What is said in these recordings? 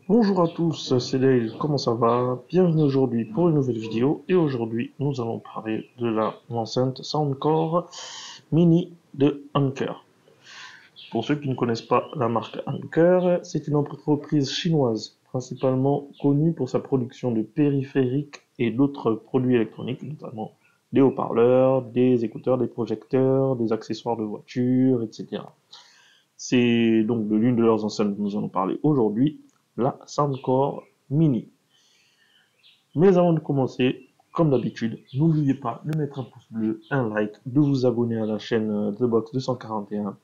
Bonjour à tous, c'est Dale, comment ça va? Bienvenue aujourd'hui pour une nouvelle vidéo et aujourd'hui nous allons parler de l'enceinte Soundcore Mini de Anker. Pour ceux qui ne connaissent pas la marque Anker, c'est une entreprise chinoise principalement connue pour sa production de périphériques et d'autres produits électroniques, notamment des haut-parleurs, des écouteurs, des projecteurs, des accessoires de voiture, etc. C'est donc de l'une de leurs enceintes que nous allons parler aujourd'hui, la Soundcore Mini. Mais avant de commencer, comme d'habitude, n'oubliez pas de mettre un pouce bleu, un like, de vous abonner à la chaîne The Box 241.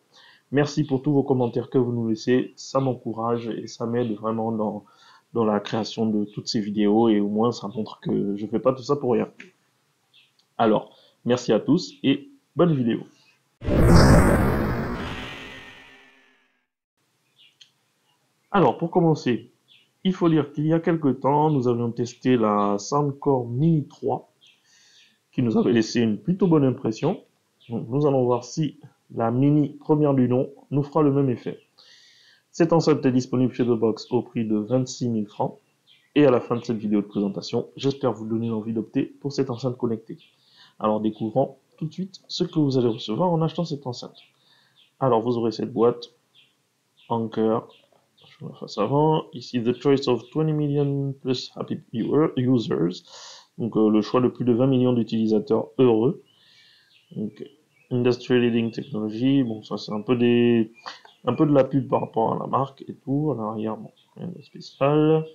Merci pour tous vos commentaires que vous nous laissez, ça m'encourage et ça m'aide vraiment dans la création de toutes ces vidéos et au moins ça montre que je fais pas tout ça pour rien. Alors, merci à tous et bonne vidéo. Alors, pour commencer, il faut dire qu'il y a quelque temps, nous avions testé la Soundcore Mini 3, qui nous avait laissé une plutôt bonne impression. Donc, nous allons voir si la Mini première du nom nous fera le même effet. Cette enceinte est disponible chez The Box au prix de 26 000 francs. Et à la fin de cette vidéo de présentation, j'espère vous donner l'envie d'opter pour cette enceinte connectée. Alors découvrons tout de suite ce que vous allez recevoir en achetant cette enceinte. Alors vous aurez cette boîte, Anker, je la face avant. Ici, the choice of 20 million plus happy users. Donc, le choix de plus de 20 millions d'utilisateurs heureux. Donc, Industry Leading Technology. Bon, ça, c'est un peu de la pub par rapport à la marque et tout. À l'arrière, bon, rien de spécial.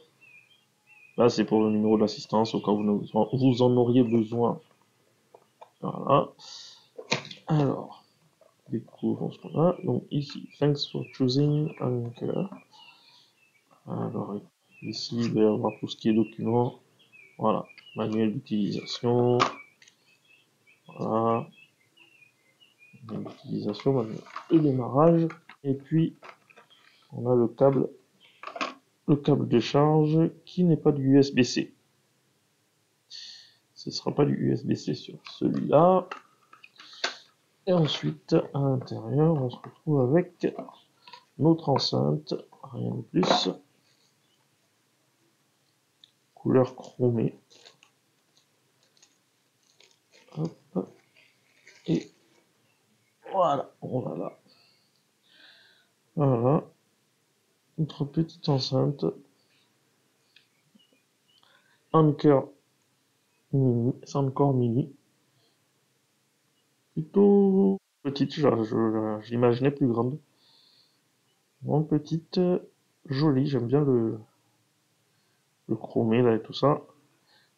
Là, c'est pour le numéro d'assistance au cas où vous en auriez besoin. Voilà. Alors, découvrons ce qu'on a. Donc, ici, thanks for choosing Anker. Alors, ici, il va y avoir tout ce qui est documents. Voilà, manuel d'utilisation. Voilà, manuel d'utilisation, manuel de démarrage. Et puis, on a le câble de charge qui n'est pas du USB-C. Ce ne sera pas du USB-C sur celui-là. Et ensuite, à l'intérieur, on se retrouve avec notre enceinte, rien de plus. Couleur chromée. Hop. Et voilà, voilà. Voilà, notre petite enceinte Anker Mini, Soundcore Mini. Plutôt petite, j'imaginais plus grande. Vraiment petite, jolie, j'aime bien le chromé là et tout ça.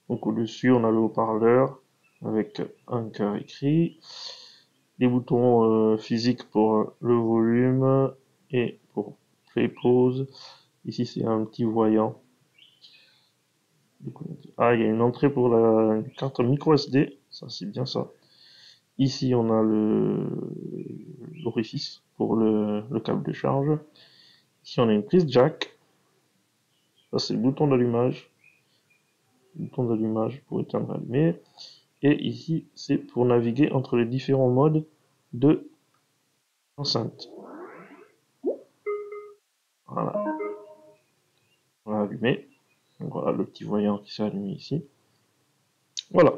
Donc au-dessus, on a le haut-parleur avec un cœur écrit. Les boutons physiques pour le volume et pour play pause. Ici, c'est un petit voyant. Ah, il y a une entrée pour la carte micro SD. Ça, c'est bien ça. Ici, on a l'orifice pour le câble de charge. Ici, on a une prise jack. Ça, c'est le bouton d'allumage. Bouton d'allumage pour éteindre et allumer. Et ici, c'est pour naviguer entre les différents modes de l'enceinte. Voilà. On va allumer. Donc voilà le petit voyant qui s'est allumé ici. Voilà.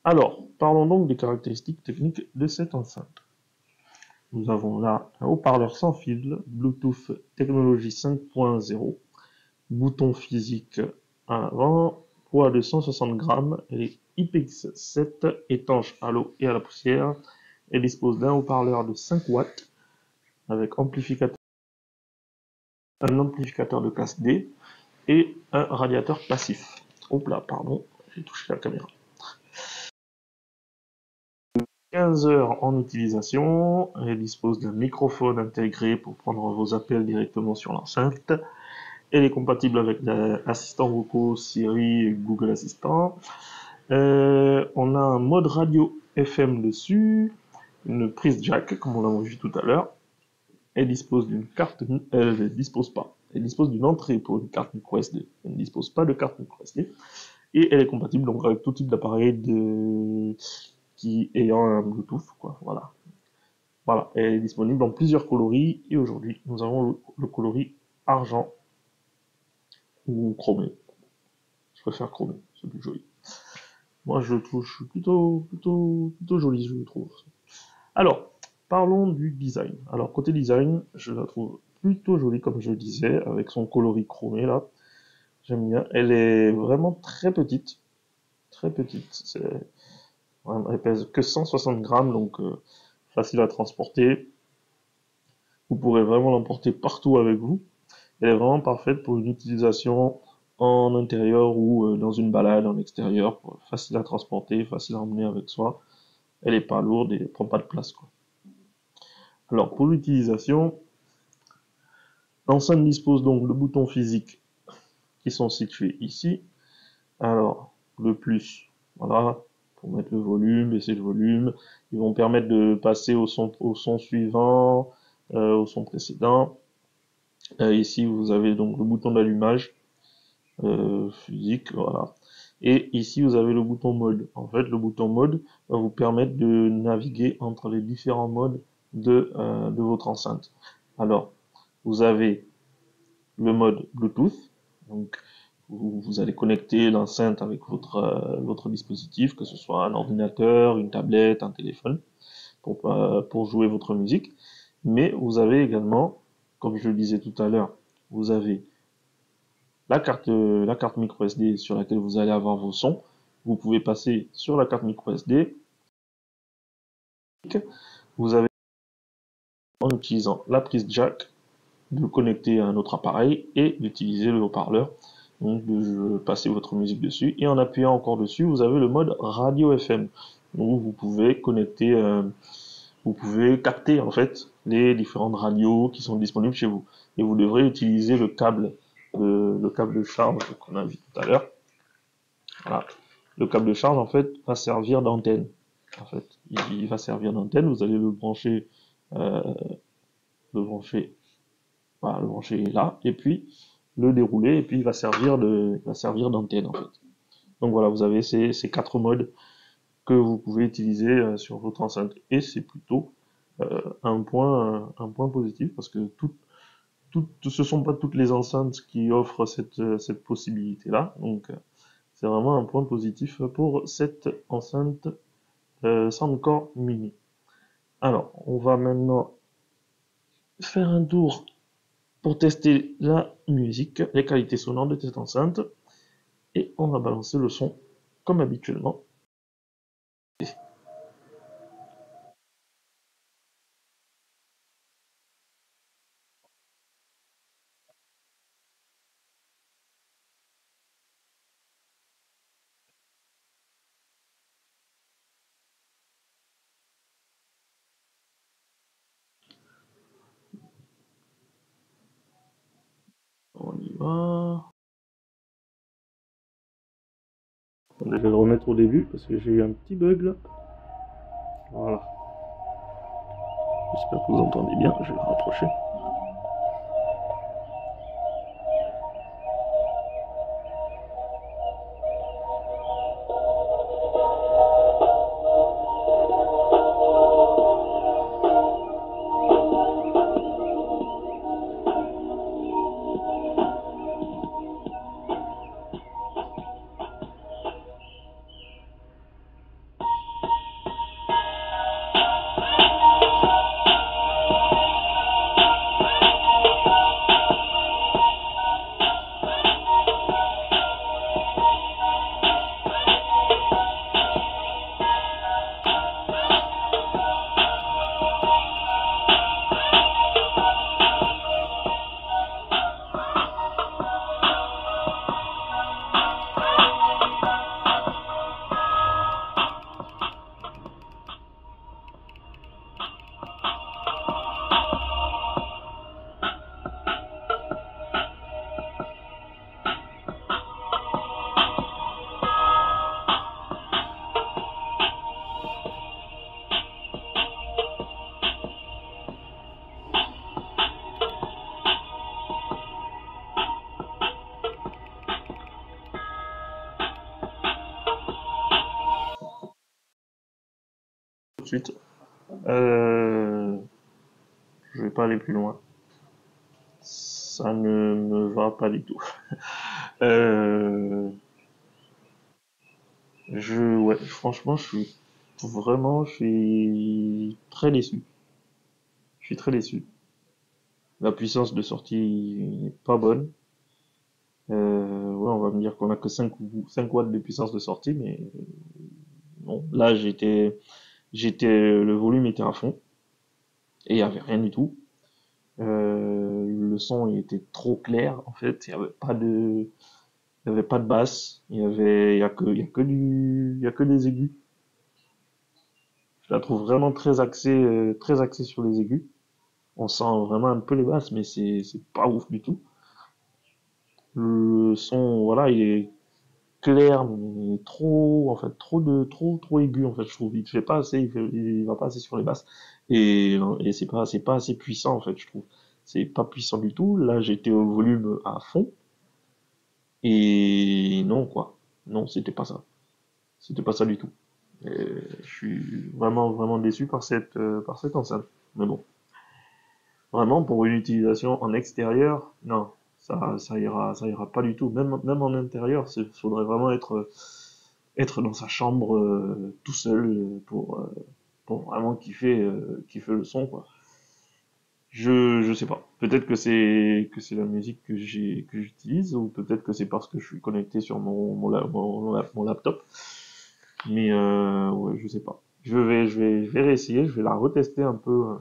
Alors, parlons donc des caractéristiques techniques de cette enceinte. Nous avons là un haut-parleur sans fil, Bluetooth technologie 5.0, bouton physique à l'avant, poids de 160 grammes, elle est IPX7, étanche à l'eau et à la poussière. Elle dispose d'un haut-parleur de 5 watts avec un amplificateur de classe D et un radiateur passif. Hop là, pardon, j'ai touché la caméra. 15 heures en utilisation, elle dispose d'un microphone intégré pour prendre vos appels directement sur l'enceinte. Elle est compatible avec l'assistant vocaux Siri et Google Assistant. On a un mode radio FM dessus, une prise jack comme on l'a vu tout à l'heure. Elle dispose d'une carte, elle dispose pas. Elle dispose d'une entrée pour une carte micro SD. Elle ne dispose pas de carte micro SD. Et elle est compatible donc avec tout type d'appareil qui ayant un Bluetooth, quoi. Voilà. Voilà. Elle est disponible dans plusieurs coloris. Et aujourd'hui, nous avons le coloris argent. ou chromé. Je préfère chromé, c'est plus joli. Moi, je le trouve plutôt joli, je le trouve. Alors, parlons du design. Alors, côté design, je la trouve plutôt jolie, comme je le disais, avec son coloris chromé, là. J'aime bien. Elle est vraiment très petite. Très petite. Elle pèse que 160 grammes, donc facile à transporter. Vous pourrez vraiment l'emporter partout avec vous. Elle est vraiment parfaite pour une utilisation en intérieur ou dans une balade en extérieur. Facile à transporter, facile à emmener avec soi. Elle est pas lourde et elle prend pas de place, quoi. Alors, pour l'utilisation, l'enceinte dispose donc de boutons physiques qui sont situés ici. Alors, le plus, voilà, pour mettre le volume, baisser le volume. Ils vont permettre de passer au son suivant, au son précédent. Ici, vous avez donc le bouton d'allumage physique, voilà. Et ici, vous avez le bouton mode. En fait, le bouton mode va vous permettre de naviguer entre les différents modes de votre enceinte. Alors, vous avez le mode Bluetooth. Donc, vous allez connecter l'enceinte avec votre dispositif, que ce soit un ordinateur, une tablette, un téléphone, pour jouer votre musique. Mais vous avez également, comme je le disais tout à l'heure, vous avez la carte micro SD sur laquelle vous allez avoir vos sons. Vous pouvez passer sur la carte micro SD. Vous avez, en utilisant la prise jack, de le connecter à un autre appareil et d'utiliser le haut-parleur, donc de passer votre musique dessus. Et en appuyant encore dessus, vous avez le mode radio FM, donc vous pouvez connecter, vous pouvez capter en fait les différentes radios qui sont disponibles chez vous. Et vous devrez utiliser le câble de charge qu'on a vu tout à l'heure. Voilà. Le câble de charge en fait va servir d'antenne. En fait, il va servir d'antenne. Vous allez euh, le brancher voilà, le brancher là, et puis le dérouler, et puis il va servir d'antenne en fait. Donc voilà, vous avez ces quatre modes que vous pouvez utiliser sur votre enceinte, et c'est plutôt un point positif parce que ce sont pas toutes les enceintes qui offrent cette possibilité-là, donc c'est vraiment un point positif pour cette enceinte Soundcore Mini. Alors, on va maintenant faire un tour pour tester la musique, les qualités sonores de cette enceinte. Et on va balancer le son comme habituellement. On y va. Je vais le remettre au début parce que j'ai eu un petit bug là. Voilà. J'espère que vous entendez bien. Je vais le rapprocher. Tout de suite. Euh, je vais pas aller plus loin. ça ne me va pas du tout. Euh, ouais, franchement, je suis très déçu. Je suis très déçu. La puissance de sortie n'est pas bonne. Ouais, on va me dire qu'on a que 5 watts de puissance de sortie, mais non. Là, le volume était à fond et il y avait rien du tout. Le son il était trop clair en fait. Il y avait pas de basse. Il y a que des aigus. Je la trouve vraiment très axée sur les aigus. On sent vraiment un peu les basses, mais c'est pas ouf du tout. Le son, voilà, il est clair, mais trop, en fait, trop aigu, en fait, je trouve. Il fait pas assez, il va pas assez sur les basses. Et c'est pas assez puissant, en fait, je trouve. C'est pas puissant du tout. Là, j'étais au volume à fond. Et non, quoi. Non, c'était pas ça. C'était pas ça du tout. Et je suis vraiment déçu par cette enceinte. Mais bon. Vraiment, pour une utilisation en extérieur, non, ça ira pas du tout. Même en intérieur, il faudrait vraiment être dans sa chambre tout seul pour vraiment kiffer le son, quoi. Je sais pas. Peut-être que c'est la musique que j'utilise, ou peut-être que c'est parce que je suis connecté sur mon laptop. Mais ouais, je sais pas. Je vais réessayer, je vais la retester un peu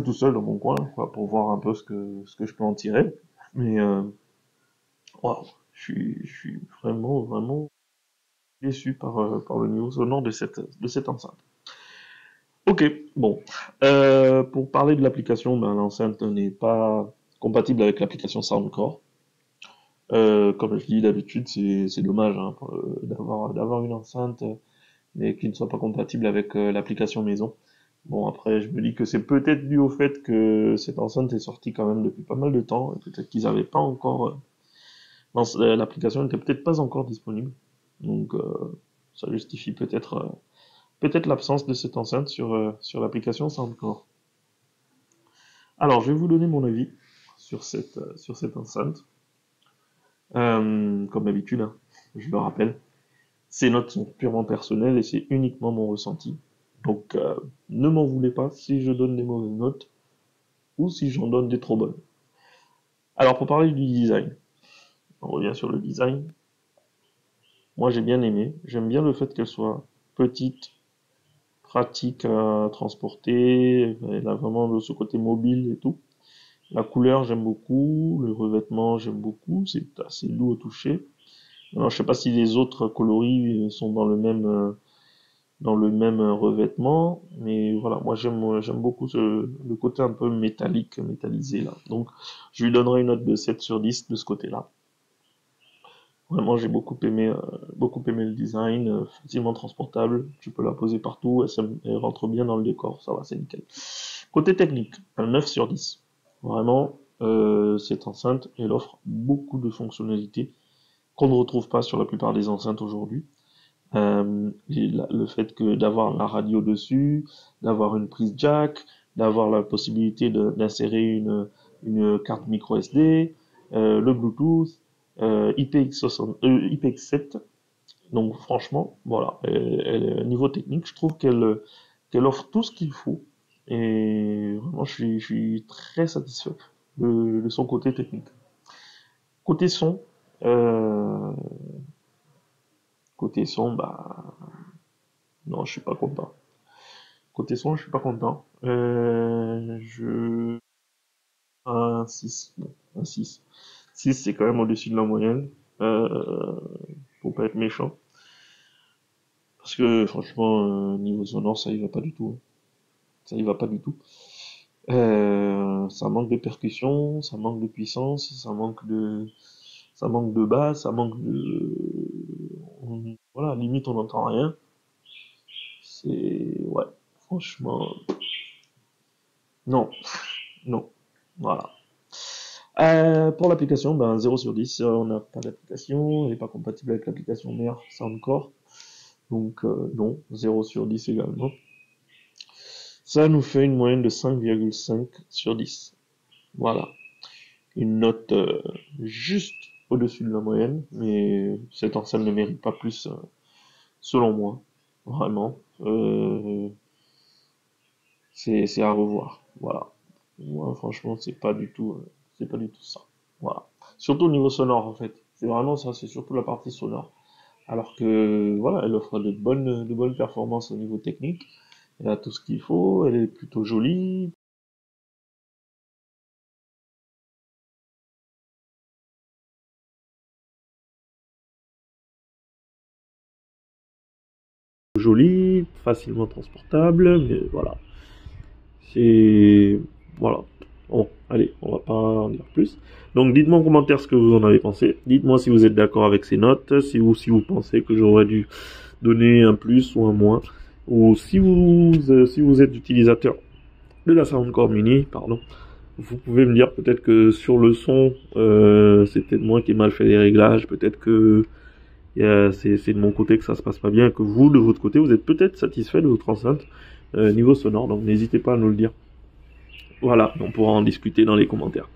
tout seul dans mon coin, quoi, pour voir un peu ce que je peux en tirer. Mais waouh, je suis vraiment déçu par le niveau sonore de cette enceinte. Ok, bon. Pour parler de l'application, ben, l'enceinte n'est pas compatible avec l'application Soundcore. Comme je dis d'habitude, c'est dommage hein, d'avoir une enceinte mais qui ne soit pas compatible avec l'application maison. Bon, après, je me dis que c'est peut-être dû au fait que cette enceinte est sortie quand même depuis pas mal de temps, et peut-être qu'ils n'avaient pas encore, l'application n'était peut-être pas encore disponible. Donc, ça justifie peut-être l'absence de cette enceinte sur l'application Soundcore. Alors, je vais vous donner mon avis sur cette enceinte. Comme d'habitude, hein, je le rappelle, ces notes sont purement personnelles et c'est uniquement mon ressenti. Donc, ne m'en voulez pas si je donne des mauvaises notes ou si j'en donne des trop bonnes. Alors, pour parler du design, on revient sur le design. Moi, j'ai bien aimé. J'aime bien le fait qu'elle soit petite, pratique à transporter. Elle a vraiment ce côté mobile et tout. La couleur, j'aime beaucoup. Le revêtement, j'aime beaucoup. C'est assez doux au toucher. Alors, je sais pas si les autres coloris sont dans le même revêtement, mais voilà, moi j'aime beaucoup le côté un peu métallique, métallisé là. Donc, je lui donnerai une note de 7 sur 10 de ce côté-là. Vraiment, j'ai beaucoup aimé le design, facilement transportable, tu peux la poser partout, elle rentre bien dans le décor, ça va, c'est nickel. Côté technique, un 9 sur 10. Vraiment, cette enceinte, elle offre beaucoup de fonctionnalités qu'on ne retrouve pas sur la plupart des enceintes aujourd'hui. Le fait que d'avoir la radio dessus, d'avoir une prise jack, d'avoir la possibilité d'insérer une carte micro SD, le Bluetooth, IPX7. Donc franchement, voilà, niveau technique, je trouve qu'elle offre tout ce qu'il faut. Et vraiment, je suis très satisfait de son côté technique. Côté son, euh, côté son, bah non, je suis pas content. Côté son, je suis pas content. Un 6. Bon, un 6. 6, c'est quand même au-dessus de la moyenne. Euh, pour pas être méchant. Parce que franchement, niveau sonore, ça y va pas du tout, hein. Ça y va pas du tout. Ça manque de percussion, ça manque de puissance, ça manque de basse, ça manque de, voilà, limite on n'entend rien. Ouais, franchement, non, non, voilà. Pour l'application, ben 0 sur 10, on n'a pas d'application, elle n'est pas compatible avec l'application mère Soundcore, donc non, 0 sur 10 également. Ça nous fait une moyenne de 5,5 sur 10. Voilà. une note juste au-dessus de la moyenne, mais cette enceinte ne mérite pas plus, selon moi, vraiment. C'est à revoir, voilà. Moi, franchement, c'est pas du tout ça, voilà. Surtout au niveau sonore, en fait. C'est vraiment ça, c'est surtout la partie sonore. Alors que, voilà, elle offre de bonnes performances au niveau technique. Elle a tout ce qu'il faut, elle est plutôt jolie. Jolie, facilement transportable, mais voilà. C'est... Voilà. Bon, allez, on va pas en dire plus. Donc dites-moi en commentaire ce que vous en avez pensé. Dites-moi si vous êtes d'accord avec ces notes, si vous pensez que j'aurais dû donner un plus ou un moins. Ou si vous êtes utilisateur de la Soundcore Mini, pardon, vous pouvez me dire peut-être que sur le son, c'est peut-être moi qui ai mal fait les réglages, peut-être que c'est de mon côté que ça se passe pas bien, que vous, de votre côté, vous êtes peut-être satisfait de votre enceinte niveau sonore, donc n'hésitez pas à nous le dire. Voilà, on pourra en discuter dans les commentaires.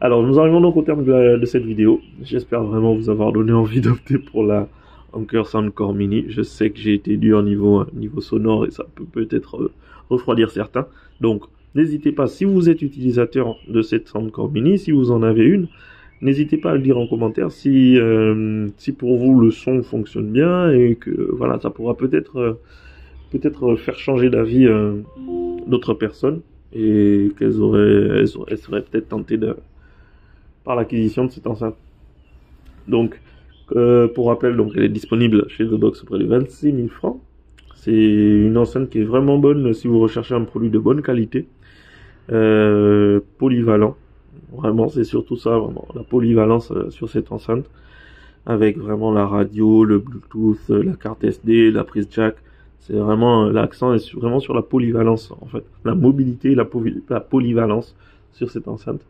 Alors, nous arrivons donc au terme de cette vidéo. J'espère vraiment vous avoir donné envie d'opter pour la Anker Soundcore Mini. Je sais que j'ai été dur niveau sonore et ça peut peut-être refroidir certains. Donc, n'hésitez pas, si vous êtes utilisateur de cette Soundcore Mini, si vous en avez une, n'hésitez pas à le dire en commentaire si pour vous le son fonctionne bien et que voilà, ça pourra peut-être faire changer d'avis d'autres personnes et elles seraient peut-être tentées par l'acquisition de cette enceinte. Donc, pour rappel, donc elle est disponible chez The Box au prix de 26 000 francs. C'est une enceinte qui est vraiment bonne si vous recherchez un produit de bonne qualité, polyvalent. Vraiment, c'est surtout ça, vraiment, la polyvalence sur cette enceinte, avec vraiment la radio, le Bluetooth, la carte SD, la prise jack. C'est vraiment, l'accent est vraiment sur la polyvalence, en fait. La mobilité, la polyvalence sur cette enceinte.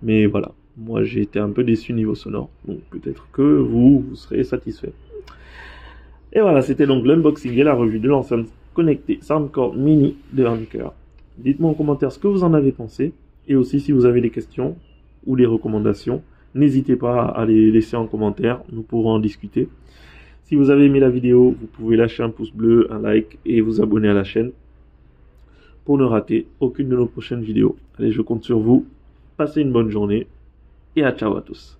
Mais voilà, moi j'ai été un peu déçu niveau sonore, donc peut-être que vous serez satisfait. Et voilà, c'était donc l'unboxing et la revue de l'enceinte connectée Soundcore Mini de Anker. Dites-moi en commentaire ce que vous en avez pensé, et aussi si vous avez des questions ou des recommandations, n'hésitez pas à les laisser en commentaire, nous pourrons en discuter. Si vous avez aimé la vidéo, vous pouvez lâcher un pouce bleu, un like et vous abonner à la chaîne pour ne rater aucune de nos prochaines vidéos. Allez, je compte sur vous. Passez une bonne journée et à ciao à tous.